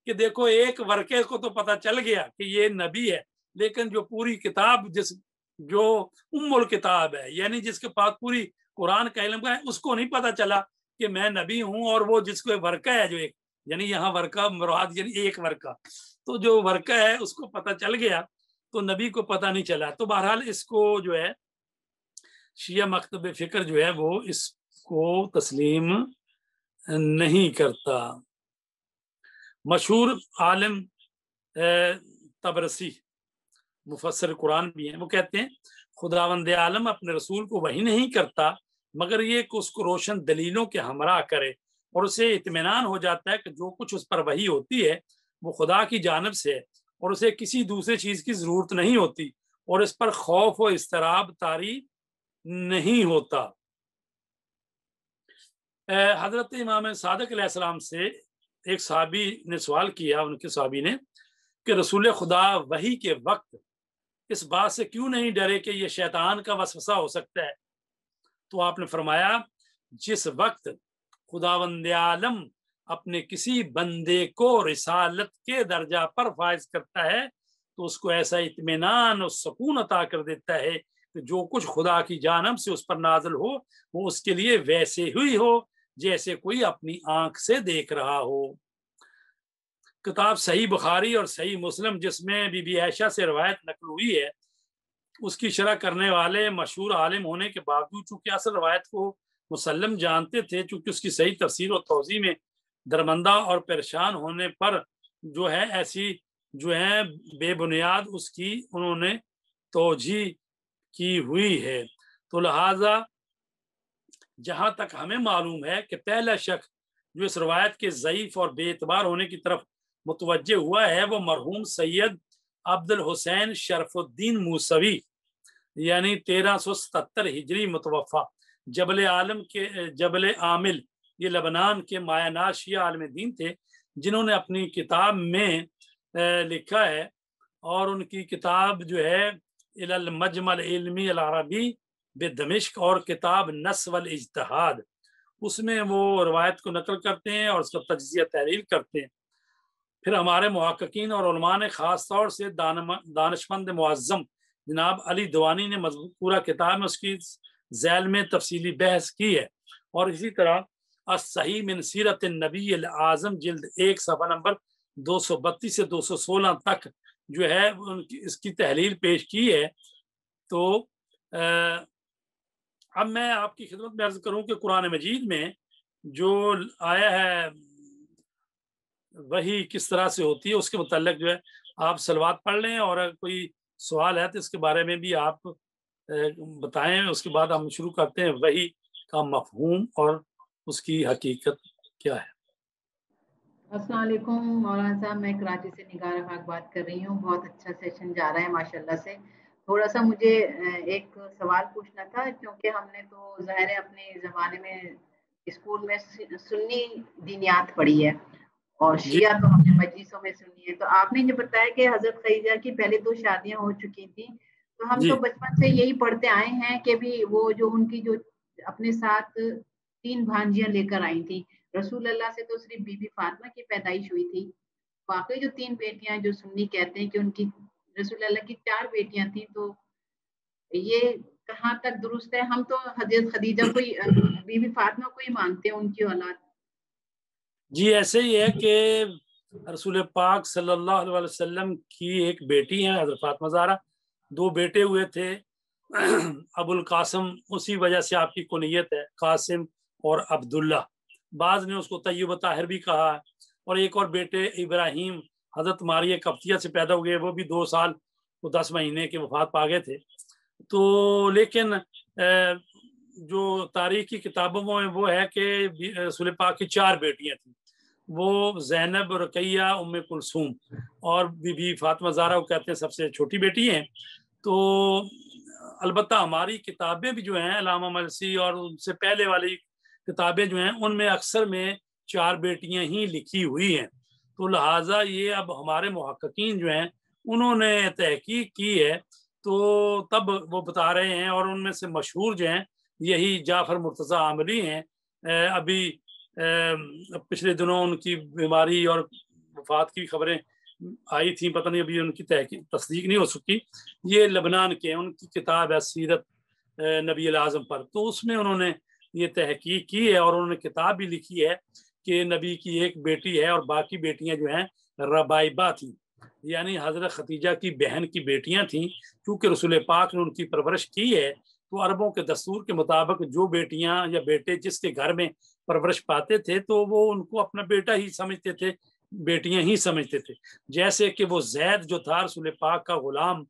کہ دیکھو ایک ورقے کو تو پتہ چل گیا کہ یہ نبی ہے، لیکن جو پوری کتاب جو ام الکتاب ہے یعنی جس کے پاس پوری قرآن کا علم کا ہے اس کو نہیں پتہ چلا کہ میں نبی ہوں، اور وہ جس کو ورقہ ہے جو ایک یعنی یہاں ورقہ مراد یعنی ایک ورقہ، تو جو ورقہ ہے اس کو پتہ چل گیا تو نبی کو پتہ نہیں چلا۔ تو بہرحال اس کو جو ہے شیعہ مکتب فکر جو ہے وہ اس کو تسلیم نہیں کرتا۔ مشہور عالم طبرسی مفسر قرآن بھی ہیں، وہ کہتے ہیں خداوند عالم اپنے رسول کو وحی نہیں کرتا مگر یہ کہ اس کو روشن دلیلوں کے ہمراہ کرے، اور اسے اطمینان ہو جاتا ہے کہ جو کچھ اس پر وحی ہوتی ہے وہ خدا کی جانب سے ہے اور اسے کسی دوسرے چیز کی ضرورت نہیں ہوتی، اور اس پر خوف و اضطراب طاری نہیں ہوتا۔ حضرت امام صادق علیہ السلام سے ایک صحابی نے سوال کیا، ان کے صحابی نے، کہ رسول خدا وحی کے وقت اس بات سے کیوں نہیں ڈرے کہ یہ شیطان کا وسوسہ ہو سکتا ہے؟ تو آپ نے فرمایا جس وقت خداوند عالم اپنے کسی بندے کو رسالت کے درجہ پر فائز کرتا ہے تو اس کو ایسا اطمینان اور سکون عطا کر دیتا ہے کہ جو کچھ خدا کی جانب سے اس پر نازل ہو وہ اس کے لیے ویسے ہی ہو جیسے کوئی اپنی آنکھ سے دیکھ رہا ہو۔ کتاب صحیح بخاری اور صحیح مسلم جس میں بی بی عائشہ سے روایت نقل ہوئی ہے، اس کی شرح کرنے والے مشہور عالم ہونے کے باوجود چونکہ اصل روایت کو مسلم جانتے تھے، چونکہ اس کی صحیح تفسیر اور توضیح میں درمندہ اور پریشان ہونے پر جو ہے ایسی جو ہیں بے بنیاد اس کی انہوں نے توجیہ کی ہوئی ہے۔ تو لہٰذا جہاں تک ہمیں معلوم ہے کہ پہلا شخص جو اس روایت کے ضعیف اور بے اعتبار ہونے کی طرف متوجہ ہوا ہے وہ مرحوم سید عبد الحسین شرف الدین موسوی، یعنی 1377 ہجری متوفہ، جبل عامل، یہ لبنان کے مایہ شیعہ عالم دین تھے، جنہوں نے اپنی کتاب میں لکھا ہے، اور ان کی کتاب جو ہے المجمع العلمی العربی بدمشق اور کتاب نص والاجتہاد، اس میں وہ روایت کو نقل کرتے ہیں اور اس کا تجزیہ تحلیل کرتے ہیں۔ پھر ہمارے محققین اور علماء نے خاص طور سے دانشمند معظم جناب علی دوانی نے پورا کتاب میں اس کی ذیل میں تفصیلی بحث کی ہے، اور اسی طرح الصحیح من سیرت النبی الاعظم جلد 1 صفحہ نمبر 232 سے 216 تک جو ہے اس کی تحلیل پیش کی ہے۔ تو اب میں آپ کی خدمت میں عرض کروں کہ قرآن مجید میں جو آیا ہے وہی کس طرح سے ہوتی ہے، اس کے متعلق جو ہے آپ صلوات پڑھ لیں، اور اگر کوئی سوال ہے تو اس کے بارے میں بھی آپ بتائیں، اس کے بعد ہم شروع کرتے ہیں وہی کا مفہوم اور اس کی حقیقت کیا ہے۔ السلام علیکم مولانا صاحب، میں کراچی سے نگار خاک بات کر رہی ہوں۔ بہت اچھا سیشن جا رہا ہے ماشاءاللہ سے۔ تھوڑا سا مجھے ایک سوال پوچھنا تھا، کیونکہ ہم نے تو ظاہر ہے اپنے زمانے میں اسکول میں سنی دینیات پڑھی ہے، اور شیعہ تو ہم نے مجلسوں میں سنی ہے۔ تو آپ نے جو بتایا کہ حضرت خدیجہ کی پہلے 2 شادیاں ہو چکی تھیں، تو ہم تو بچپن سے یہی پڑھتے آئے ہیں کہ بھی وہ جو ان کی جو اپنے ساتھ 3 بھانجیاں لے کر آئی تھی، رسول اللہ سے تو صرف بی بی فاطمہ کی پیدائش ہوئی تھی، باقی جو 3 بیٹیاں جو سنی کہتے ہیں کہ ان کی رسول اللہ کی 4 بیٹیاں تھیں، تو یہ کہاں تک درست ہے؟ ہم تو حضرت خدیجہ کو بی بی فاطمہ کو ہی مانتے ہیں، ان کی اولاد۔ جی ایسے ہی ہے کہ رسول پاک صلی اللہ علیہ وسلم کی ایک بیٹی ہے حضرت فاطمہ زہرا، 2 بیٹے ہوئے تھے ابو القاسم، اسی وجہ سے آپ کی کنیت ہے قاسم اور عبداللہ، بعض نے اس کو طیب طاہر بھی کہا، اور ایک اور بیٹے ابراہیم حضرت ماریہ قبطیہ سے پیدا ہوئے، وہ بھی 2 سال 10 مہینے کے وفات پا گئے تھے۔ تو لیکن جو تاریخ کی کتابوں میں وہ ہے کہ رسول پاک کی 4 بیٹیاں تھیں، وہ زینب، رقیہ، ام کلثوم، اور بی بی فاطمہ زہرا کو کہتے ہیں سب سے چھوٹی بیٹی ہیں۔ تو البتہ ہماری کتابیں بھی جو ہیں علامہ ملسی اور ان سے پہلے والی کتابیں جو ہیں ان میں اکثر میں 4 بیٹیاں ہی لکھی ہوئی ہیں۔ تو لہٰذا یہ اب ہمارے محققین جو ہیں انہوں نے تحقیق کی ہے، تو تب وہ بتا رہے ہیں، اور ان میں سے مشہور جو ہیں یہی جعفر مرتضی عاملی ہیں۔ ابھی پچھلے دنوں ان کی بیماری اور وفات کی خبریں آئی تھیں، پتہ نہیں ابھی ان کی تصدیق نہیں ہو سکی۔ یہ لبنان کے ان کی کتاب ہے سیرت نبی الاعظم پر، تو اس میں انہوں نے یہ تحقیق کی ہے، اور انہوں نے کتاب بھی لکھی ہے کہ نبی کی ایک بیٹی ہے اور باقی بیٹیاں جو ہیں ربائبہ تھیں، یعنی حضرت خدیجہ کی بہن کی بیٹیاں تھیں۔ کیونکہ رسول پاک نے ان کی پرورش کی ہے، تو عربوں کے دستور کے مطابق جو بیٹیاں یا بیٹے جس کے گھر میں پرورش پاتے تھے تو وہ ان کو اپنا بیٹا ہی سمجھتے تھے، بیٹیاں ہی سمجھتے تھے۔ جیسے کہ وہ زید جو تھا رسول پاک کا غلام،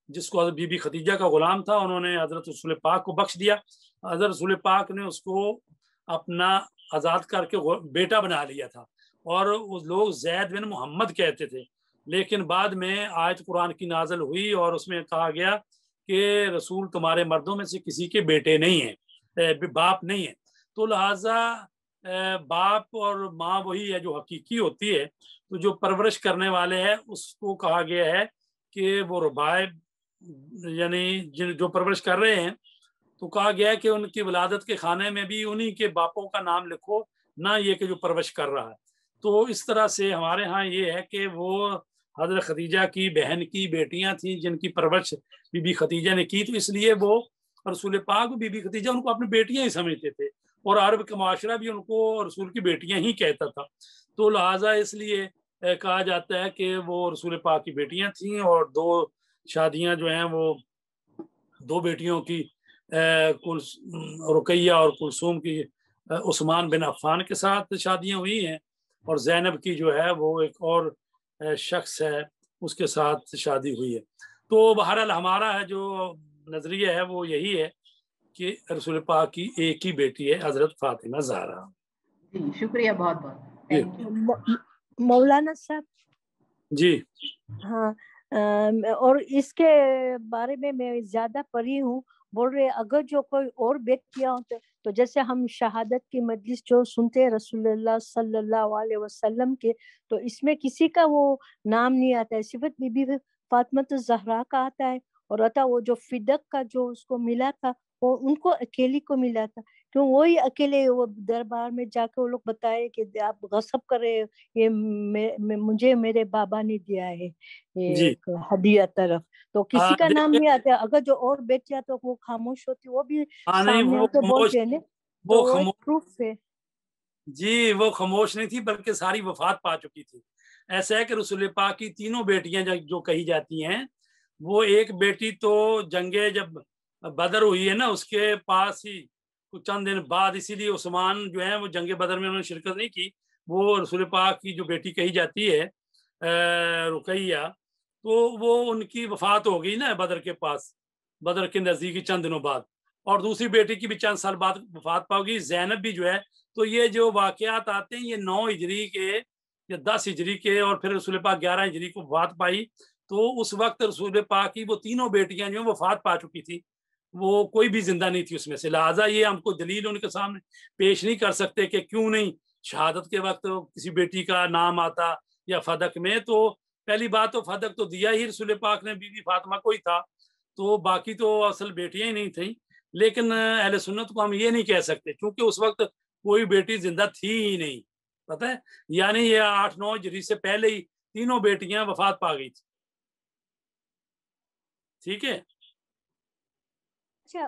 جس کو حضرت بی بی خدیجہ کا غلام تھا، انہوں نے حضرت رسول پاک کو بخش دیا، حضرت رسول پاک نے اس کو اپنا آزاد کر کے بیٹا بنا لیا تھا، اور وہ لوگ زید بن محمد کہتے تھے۔ لیکن بعد میں آیت قرآن کی نازل ہوئی اور اس میں کہا گیا کہ رسول تمہارے مردوں میں سے کسی کے بیٹے نہیں ہیں، باپ نہیں ہیں۔ تو لہٰذا باپ اور ماں وہی ہے جو حقیقی ہوتی ہے، تو جو پرورش کرنے والے ہیں اس کو کہا گیا ہے کہ وہ ربائب، یعنی جو پرورش کر رہے ہیں، تو کہا گیا ہے کہ ان کی ولادت کے خانے میں بھی انہی کے باپوں کا نام لکھو، نہ یہ کہ جو پرورش کر رہا ہے۔ تو اس طرح سے ہمارے ہاں یہ ہے کہ وہ حضرت خدیجہ کی بہن کی بیٹیاں تھیں جن کی پرورش بی بی خدیجہ نے کی، تو اس لیے وہ رسول پاک بی بی خدیجہ ان کو اپنی بیٹیاں ہی سمجھتے تھے، اور عرب کا معاشرہ بھی ان کو رسول کی بیٹیاں ہی کہتا تھا۔ تو لہٰذا اس لیے کہا جاتا ہے کہ وہ رسول پاک کی بیٹیاں تھیں، اور 2 شادیاں جو ہیں وہ 2 بیٹیوں کی رقیہ اور کلثوم کی عثمان بن عفان کے ساتھ شادیاں ہوئی ہیں، اور زینب کی جو ہے وہ ایک اور شخص ہے اس کے ساتھ شادی ہوئی ہے. تو بہرحال ہمارا جو نظریہ ہے وہ یہی ہے کہ رسول پاک کی ایک ہی بیٹی ہے حضرت فاطمہ زہرا. جی شکریہ بہت بہت، تھینک یو. مولانا صاحب جی ہاں، اور اس کے بارے میں زیادہ پڑھی ہوں، بول رہے اگر جو کوئی اور بیٹیاں ہوتے تو جیسے ہم شہادت کی مجلس جو سنتے ہیں رسول اللہ صلی اللہ علیہ وسلم کے، تو اس میں کسی کا وہ نام نہیں آتا ہے، صرف بی بی فاطمہ الزہرا کا آتا ہے. اور آتا وہ جو فدق کا جو اس کو ملا تھا وہ ان کو اکیلی کو ملا تھا، کیوں وہی اکیلے وہ دربار میں جا کے وہ لوگ بتائے کہ آپ غصب کر رہے، یہ مجھے میرے بابا نے دیا ہے جی ایک ہدیہ طرف، تو کسی کا نام نہیں آتا. اگر جو اور بیٹیاں تو وہ خاموش ہوتی، وہ بھی نہیں سامنے وہ ہو کے خاموش بولتے ہیں نا، وہ تو وہ ایک خاموش پروف ہے. جی وہ خاموش نہیں تھی بلکہ ساری وفات پا چکی تھی. ایسا ہے کہ رسول پاک کی تینوں بیٹیاں جو کہی جاتی ہیں، وہ ایک بیٹی تو جنگ جب بدر ہوئی ہے نا اس کے پاس ہی کچھ چند دن بعد، اسی لیے عثمان جو ہے وہ جنگ بدر میں انہوں نے شرکت نہیں کی. وہ رسول پاک کی جو بیٹی کہی جاتی ہے رقیہ، تو وہ ان کی وفات ہو گئی نا بدر کے پاس، بدر کے نزدیکی چند دنوں بعد. اور دوسری بیٹی کی بھی چند سال بعد وفات پا گئی زینب بھی جو ہے. تو یہ جو واقعات آتے ہیں یہ 9 ہجری کے یا 10 ہجری کے، اور پھر رسول پاک 11 ہجری کو وفات پائی. تو اس وقت رسول پاک کی وہ تینوں بیٹیاں جو ہیں وفات پا چکی تھی، وہ کوئی بھی زندہ نہیں تھی اس میں سے. لہٰذا یہ ہم کو دلیل ان کے سامنے پیش نہیں کر سکتے کہ کیوں نہیں شہادت کے وقت کسی بیٹی کا نام آتا یا فدق میں. تو پہلی بات تو فدق تو دیا ہی رسول پاک نے بی بی فاطمہ کو ہی تھا، تو باقی تو اصل بیٹیاں ہی نہیں تھیں. لیکن اہل سنت کو ہم یہ نہیں کہہ سکتے کیونکہ اس وقت کوئی بیٹی زندہ تھی ہی نہیں، پتہ ہے، یعنی یہ 8-9 ہجری سے پہلے ہی تینوں بیٹیاں وفات پا گئی تھی. ٹھیک ہے. اچھا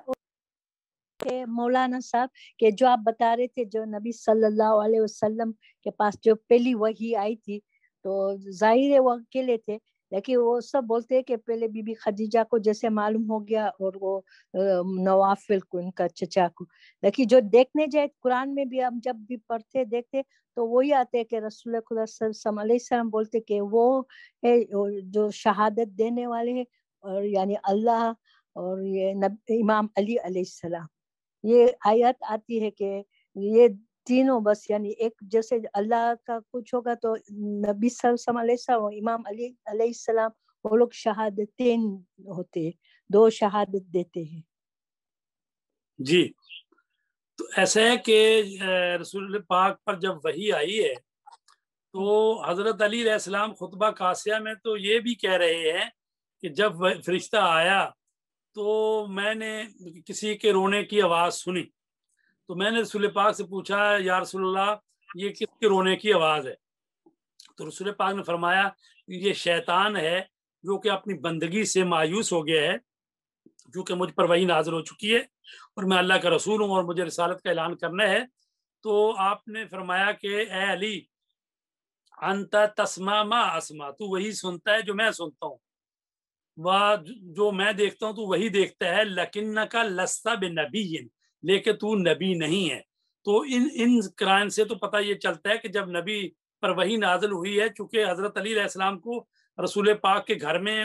مولانا صاحب کہ جو آپ بتا رہے تھے جو نبی صلی اللہ علیہ وسلم کے پاس جو پہلی وحی آئی تھی، تو ظاہر ہے وہ اکیلے تھے، لیکن وہ سب بولتے ہیں کہ پہلے بی بی خدیجہ کو جیسے معلوم ہو گیا اور وہ نوافل کو ان کا چچا کو. لیکن جو دیکھنے جائے قرآن میں بھی ہم جب بھی پڑھتے دیکھتے تو وہی آتے کہ رسول خدا صلی اللہ علیہ وسلم بولتے کہ وہ ہے جو شہادت دینے والے ہیں، اور یعنی اللہ اور یہ امام علی علیہ السلام. یہ آیت آتی ہے کہ یہ تینوں بس یعنی ایک جیسے اللہ کا کچھ ہوگا تو نبی صلی اللہ علیہ وسلم امام علی علیہ السلام وہ لوگ شہادتین ہوتے ہیں، 2 شہادت دیتے ہیں. جی تو ایسا ہے کہ رسول پاک پر جب وحی آئی ہے تو حضرت علی علیہ السلام خطبہ قاسیہ میں تو یہ بھی کہہ رہے ہیں کہ جب فرشتہ آیا تو میں نے کسی کے رونے کی آواز سنی، تو میں نے رسول پاک سے پوچھا یا رسول اللہ یہ کس کے رونے کی آواز ہے؟ تو رسول پاک نے فرمایا یہ شیطان ہے جو کہ اپنی بندگی سے مایوس ہو گیا ہے، جو کہ مجھ پر وحی نازل ہو چکی ہے اور میں اللہ کا رسول ہوں اور مجھے رسالت کا اعلان کرنا ہے. تو آپ نے فرمایا کہ اے علی انت تسمع ما اسمع، تو وہی سنتا ہے جو میں سنتا ہوں، جو میں دیکھتا ہوں تو وہی دیکھتا ہے، لکنک لست بنبی، لیکن تو نبی نہیں ہے. تو ان قرائن سے تو پتہ یہ چلتا ہے کہ جب نبی پر وحی نازل ہوئی ہے، چونکہ حضرت علی علیہ السلام کو رسول پاک کے گھر میں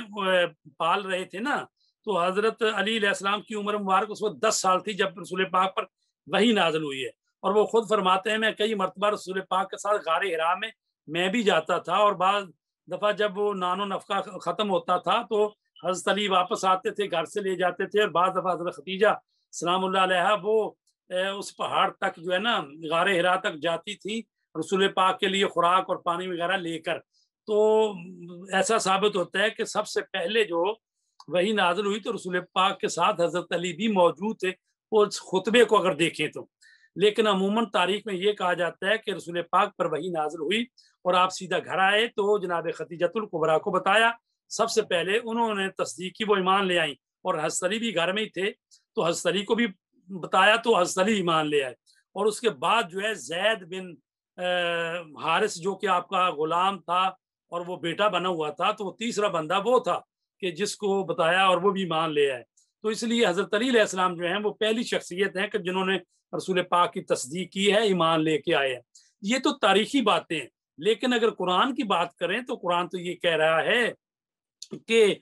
پال رہے تھے نا، تو حضرت علی علیہ السلام کی عمر مبارک اس وقت 10 سال تھی جب رسول پاک پر وحی نازل ہوئی ہے. اور وہ خود فرماتے ہیں میں کئی مرتبہ رسول پاک کے ساتھ غار حرا میں بھی جاتا تھا، اور بعض دفعہ جب وہ نان و نفقہ ختم ہوتا تھا تو حضرت علی واپس آتے تھے، گھر سے لے جاتے تھے، اور بعض دفعہ حضرت خدیجہ سلام اللہ علیہا وہ اس پہاڑ تک جو ہے نا غار حرا تک جاتی تھی رسول پاک کے لیے خوراک اور پانی وغیرہ لے کر. تو ایسا ثابت ہوتا ہے کہ سب سے پہلے جو وحی نازل ہوئی تو رسول پاک کے ساتھ حضرت علی بھی موجود تھے، وہ خطبے کو اگر دیکھیں تو. لیکن عموماً تاریخ میں یہ کہا جاتا ہے کہ رسول پاک پر وحی نازل ہوئی اور آپ سیدھا گھر آئے تو جناب خدیجۃ الکبریٰ کو بتایا. سب سے پہلے انہوں نے تصدیق کی، وہ ایمان لے آئیں، اور حضرت علی بھی گھر میں ہی تھے تو حضرت علی کو بھی بتایا تو حضرت علی ایمان لے آئے. اور اس کے بعد جو ہے زید بن حارث جو کہ آپ کا غلام تھا اور وہ بیٹا بنا ہوا تھا، تو وہ تیسرا بندہ وہ تھا کہ جس کو بتایا اور وہ بھی ایمان لے آئے. تو اس لیے حضرت علی علیہ السلام جو ہیں وہ پہلی شخصیت ہیں کہ جنہوں نے رسول پاک کی تصدیق کی ہے، ایمان لے کے آئے ہیں. یہ تو تاریخی باتیں ہیں، لیکن اگر قرآن کی بات کریں تو قرآن تو یہ کہہ رہا ہے کہ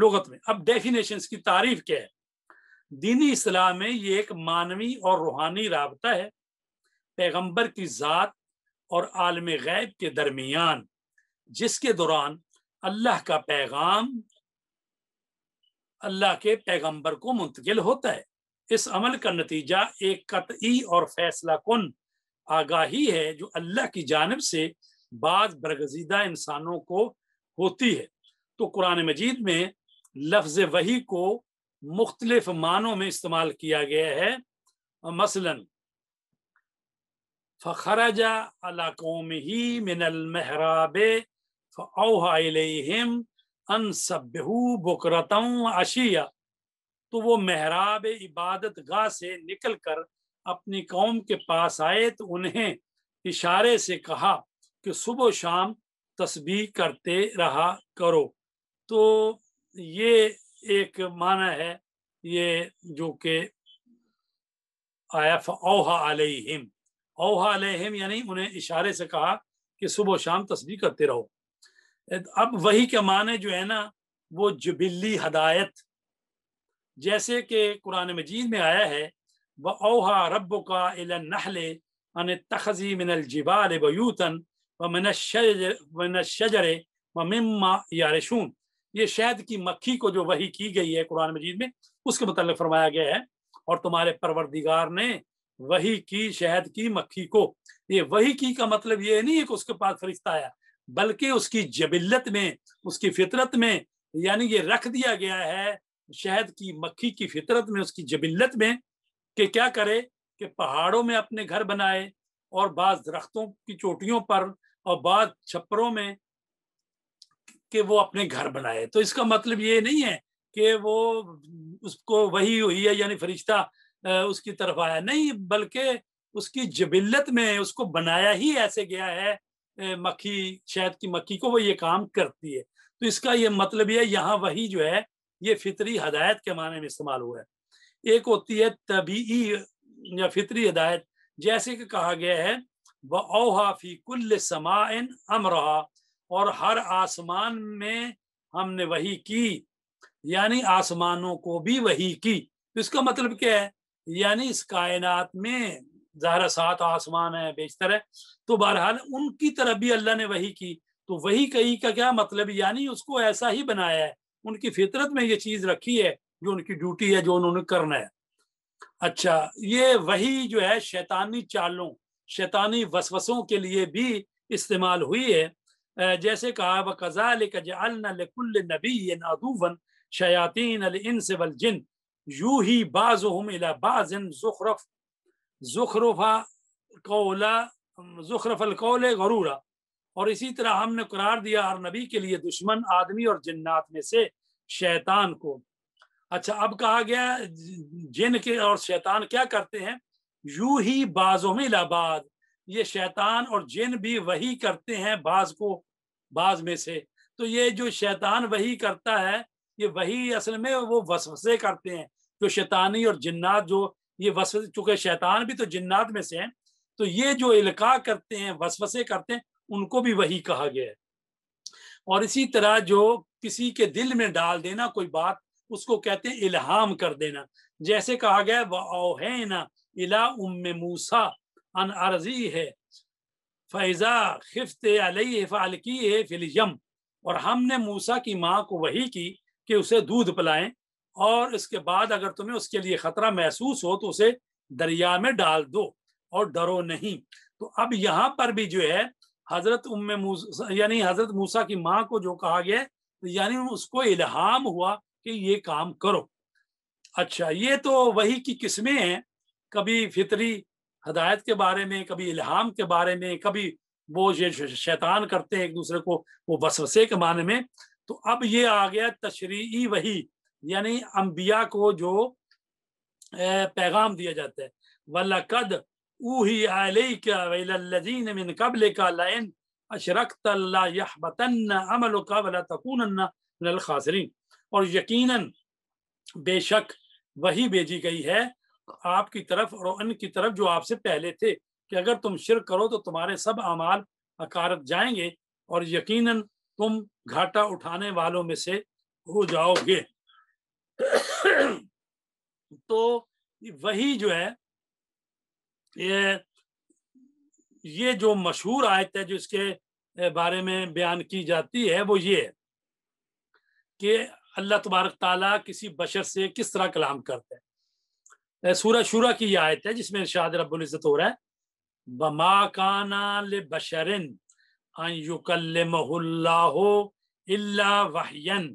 لغت میں۔ اب ڈیفینیشنز کی تعریف کیا ہے؟ دینی اصطلاح میں یہ ایک معنوی اور روحانی رابطہ ہے پیغمبر کی ذات اور عالم غیب کے درمیان، جس کے دوران اللہ کا پیغام اللہ کے پیغمبر کو منتقل ہوتا ہے۔ اس عمل کا نتیجہ ایک قطعی اور فیصلہ کن آگاہی ہے جو اللہ کی جانب سے بعض برگزیدہ انسانوں کو ہوتی ہے۔ تو قرآن مجید میں لفظ وحی کو مختلف معنوں میں استعمال کیا گیا ہے۔ مثلاً فخرج علی قومہ من المحراب فاوحی الیہم ان سبحوا بکرۃ وعشیا، تو وہ محراب عبادت گاہ سے نکل کر اپنی قوم کے پاس آئے تو انہیں اشارے سے کہا کہ صبح و شام تسبیح کرتے رہا کرو۔ تو یہ ایک معنی ہے یہ جو کہ آیا فاوحی علیہم، اوحا علیہم یعنی انہیں اشارے سے کہا کہ صبح و شام تسبیح کرتے رہو۔ اب وحی کے معنی جو ہے نا وہ جبلی ہدایت، جیسے کہ قرآن مجید میں آیا ہے وَأَوْحَى رَبُّكَ إِلَى النَّحْلِ أَنِ اتَّخِذِي مِنَ الْجِبَالِ بُيُوتًا وَمِنَ الشَّجَرِ وَمِمَّا يَعْرِشُونَ، یہ شہد کی مکھی کو جو وحی کی گئی ہے قرآن مجید میں اس کے متعلق فرمایا گیا ہے، اور تمہارے پروردگار نے وحی کی شہد کی مکھی کو۔ یہ وحی کی کا مطلب یہ نہیں ہے کہ اس کے پاس فرشتہ آیا، بلکہ اس کی جبلت میں، اس کی فطرت میں، یعنی یہ رکھ دیا گیا ہے شہد کی مکھی کی فطرت میں، اس کی جبلت میں، کہ کیا کرے کہ پہاڑوں میں اپنے گھر بنائے، اور بعض درختوں کی چوٹیوں پر اور بعض چھپروں میں کہ وہ اپنے گھر بنائے۔ تو اس کا مطلب یہ نہیں ہے کہ وہ اس کو وحی ہوئی ہے یعنی فرشتہ اس کی طرف آیا، نہیں، بلکہ اس کی جبلت میں اس کو بنایا ہی ایسے گیا ہے، مکھی، شہد کی مکھی کو وہ یہ کام کرتی ہے۔ تو اس کا یہ مطلب یہ یہاں وحی جو ہے یہ فطری ہدایت کے معنی میں استعمال ہوا ہے۔ ایک ہوتی ہے طبیعی یا فطری ہدایت، جیسے کہ کہا گیا ہے وَأَوْحَى فِي كُلِّ سَمَاءٍ أَمْرَهَا، اور ہر آسمان میں ہم نے وحی کی، یعنی آسمانوں کو بھی وحی کی۔ تو اس کا مطلب کیا ہے؟ یعنی اس کائنات میں ظاہر 7 آسمان ہے، بیشتر ہے، تو بہرحال ان کی طرف بھی اللہ نے وحی کی۔ تو وحی کہی کا کیا مطلب؟ یعنی اس کو ایسا ہی بنایا ہے، ان کی فطرت میں یہ چیز رکھی ہے جو ان کی ڈیوٹی ہے، جو انہوں نے کرنا ہے۔ اچھا، یہ وحی جو ہے شیطانی چالوں، شیطانی وسوسوں کے لیے بھی استعمال ہوئی ہے، جیسے کہا وَكَذَلِكَ جَعَلْنَا لِكُلِّ نَبِيٍّ عَدُوًّا شَيَاطِينَ الْإِنسِ وَالْجِنِّ يُوحِي بَعْضُهُمْ إِلَى بَعْضٍ زُخْرُفَ الْقَوْلِ غَرُورًا، اور اسی طرح ہم نے قرار دیا ہر نبی کے لیے دشمن آدمی اور جنات میں سے شیطان کو۔ اچھا، اب کہا گیا جن کے اور شیطان کیا کرتے ہیں؟ یوحی بعضهم الی بعض، یہ شیطان اور جن بھی وحی کرتے ہیں بعض کو بعض میں سے۔ تو یہ جو شیطان وحی کرتا ہے، یہ وحی اصل میں وہ وسوسے کرتے ہیں، جو شیطانی اور جنات جو یہ وسوسے، چونکہ شیطان بھی تو جنات میں سے ہیں، تو یہ جو القاء کرتے ہیں، وسوسے کرتے ہیں، ان کو بھی وحی کہا گیا ہے۔ اور اسی طرح جو کسی کے دل میں ڈال دینا کوئی بات، اس کو کہتے ہیں الہام کر دینا، جیسے کہا گیا وَأَوْحَيْنَا إِلَىٰ أُمِّ مُوسَىٰ أَنْ أَرْضِعِهِ فَإِذَا خِفْتِ عَلَيْهِ فَأَلْقِيهِ فِي الْيَمِّ، اور ہم نے موسیٰ کی ماں کو وحی کی کہ اسے دودھ پلائیں، اور اس کے بعد اگر تمہیں اس کے لیے خطرہ محسوس ہو تو اسے دریا میں ڈال دو اور ڈرو نہیں۔ تو اب یہاں پر بھی جو ہے حضرت موسیٰ یعنی حضرت موسیٰ کی ماں کو جو کہا گیا یعنی اس کو الہام ہوا کہ یہ کام کرو۔ اچھا، یہ تو وحی کی قسمیں ہیں، کبھی فطری ہدایت کے بارے میں، کبھی الہام کے بارے میں، کبھی وہ یہ شیطان کرتے ہیں ایک دوسرے کو وہ وسوسے کے معنی میں۔ تو اب یہ آ گیا تشریعی وحی، یعنی انبیاء کو جو پیغام دیا جاتا ہے وَلَقَدْ أُوحِیَ إِلَيْکَ وَإِلَى الَّذِینَ مِن قَبْلِکَ لَئِنْ أَشْرَکْتَ لَیَحْبَطَنَّ عَمَلُکَ وَلَتَکُونَنَّ مِنَ الْخَاسِرِینَ، اور یقیناً بے شک وحی بھیجی گئی ہے آپ کی طرف اور ان کی طرف جو آپ سے پہلے تھے کہ اگر تم شرک کرو تو تمہارے سب اعمال اکارت جائیں گے، اور یقیناً تم گھاٹا اٹھانے والوں میں سے ہو جاؤ گے۔ تو وہی جو ہے یہ جو مشہور آیت ہے جو اس کے بارے میں بیان کی جاتی ہے وہ یہ ہے کہ اللہ تبارک تعالیٰ کسی بشر سے کس طرح کلام کرتا ہے۔ سورہ شورى کی یہ آیت ہے جس میں ارشاد رب العزت ہو رہا ہے وَمَا كَانَ لِبَشَرٍ أَن يُكَلِّمَهُ اللَّهُ إِلَّا وَحْيًا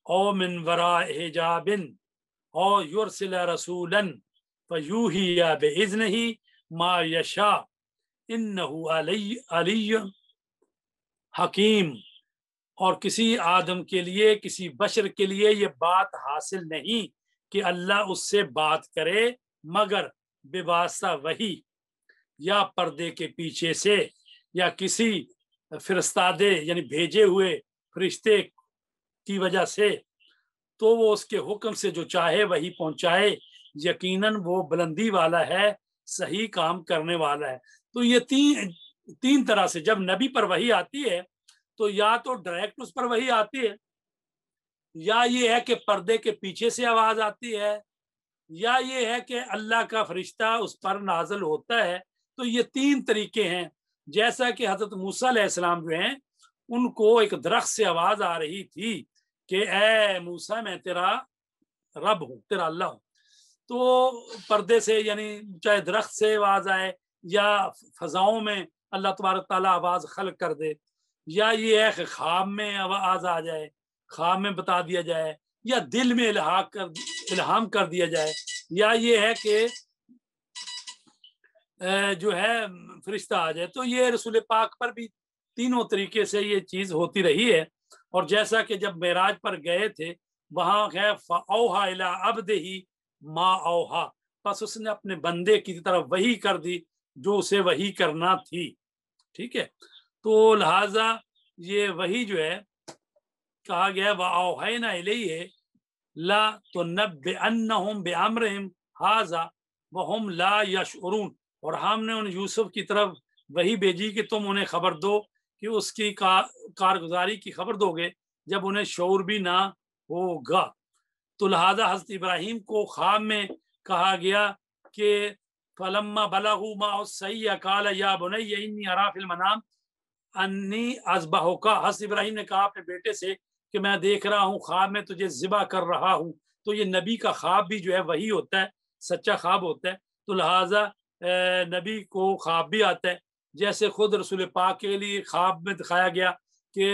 أَوْ مِنْ وَرَاءِ حِجَابٍ أَوْ يُرْسِلَ رَسُولًا فَيُوحِيَ بِإِذْنِهِ مَا يَشَاءُ إِنَّهُ عَلِيٌّ حکیم۔ اور کسی آدم کے لیے، کسی بشر کے لیے یہ بات حاصل نہیں کہ اللہ اس سے بات کرے مگر بواسطہ وحی یا پردے کے پیچھے سے یا کسی فرستادے یعنی بھیجے ہوئے فرشتے کی وجہ سے، تو وہ اس کے حکم سے جو چاہے وہی پہنچائے، یقیناً وہ بلندی والا ہے، صحیح کام کرنے والا ہے۔ تو یہ تین طرح سے جب نبی پر وحی آتی ہے تو یا تو ڈائریکٹ اس پر وحی آتی ہے، یا یہ ہے کہ پردے کے پیچھے سے آواز آتی ہے، یا یہ ہے کہ اللہ کا فرشتہ اس پر نازل ہوتا ہے۔ تو یہ تین طریقے ہیں۔ جیسا کہ حضرت موسیٰ علیہ السلام جو ہیں ان کو ایک درخت سے آواز آ رہی تھی کہ اے موسیٰ میں تیرا رب ہوں، تیرا اللہ ہوں، تو پردے سے یعنی چاہے درخت سے آواز آئے یا فضاؤں میں اللہ تبارک تعالیٰ آواز خلق کر دے، یا یہ ہے کہ خواب میں آواز آ جائے، خواب میں بتا دیا جائے، یا دل میں الہام کر دیا جائے، یا یہ ہے کہ جو ہے فرشتہ آ جائے۔ تو یہ رسول پاک پر بھی تینوں طریقے سے یہ چیز ہوتی رہی ہے۔ اور جیسا کہ جب معراج پر گئے تھے وہاں ہے فَأَوْحَىٰ إِلَىٰ عَبْدِهِ مَا أَوْحَىٰ، پس اس نے اپنے بندے کی طرف وحی کر دی جو اسے وحی کرنا تھی۔ ٹھیک ہے، تو لہٰذا یہ وحی جو ہے کہا گیا وَأَوْحَيْنَا إِلَيْهِ لَتُنَبِّئَنَّهُم بِأَمْرِهِمْ هَٰذَا وَهُمْ لَا يَشْعُرُونَ، اور ہم نے ان یوسف کی طرف وہی بھیجی کہ تم انہیں خبر دو کہ اس کی کارگزاری کی خبر دو گے جب انہیں شعور بھی نہ ہوگا۔ تو لہذا حضرت ابراہیم کو خواب میں کہا گیا کہ فَلَمَّا بَلَغُوا مَعَهُ السَّعْيَ قَالَ يَا بُنَيَّ إِنِّي أَرَىٰ فِي الْمَنَامِ أَنِّي أَذْبَحُكَ، حضرت ابراہیم نے کہا اپنے بیٹے سے کہ میں دیکھ رہا ہوں خواب میں تجھے ذبح کر رہا ہوں۔ تو یہ نبی کا خواب بھی جو ہے وہی ہوتا ہے، سچا خواب ہوتا ہے۔ تو لہٰذا نبی کو خواب بھی آتا ہے، جیسے خود رسول پاک کے لیے خواب میں دکھایا گیا کہ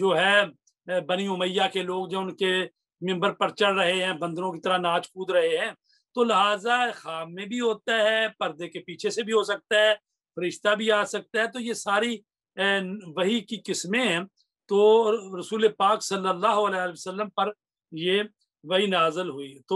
جو ہے بنی امیہ کے لوگ جو ان کے ممبر پر چڑھ رہے ہیں، بندروں کی طرح ناچ کود رہے ہیں۔ تو لہٰذا خواب میں بھی ہوتا ہے، پردے کے پیچھے سے بھی ہو سکتا ہے، فرشتہ بھی آ سکتا ہے۔ تو یہ ساری وحی کی قسمیں ہیں۔ تو رسول پاک صلی اللہ علیہ وسلم پر یہ وحی نازل ہوئی۔ تو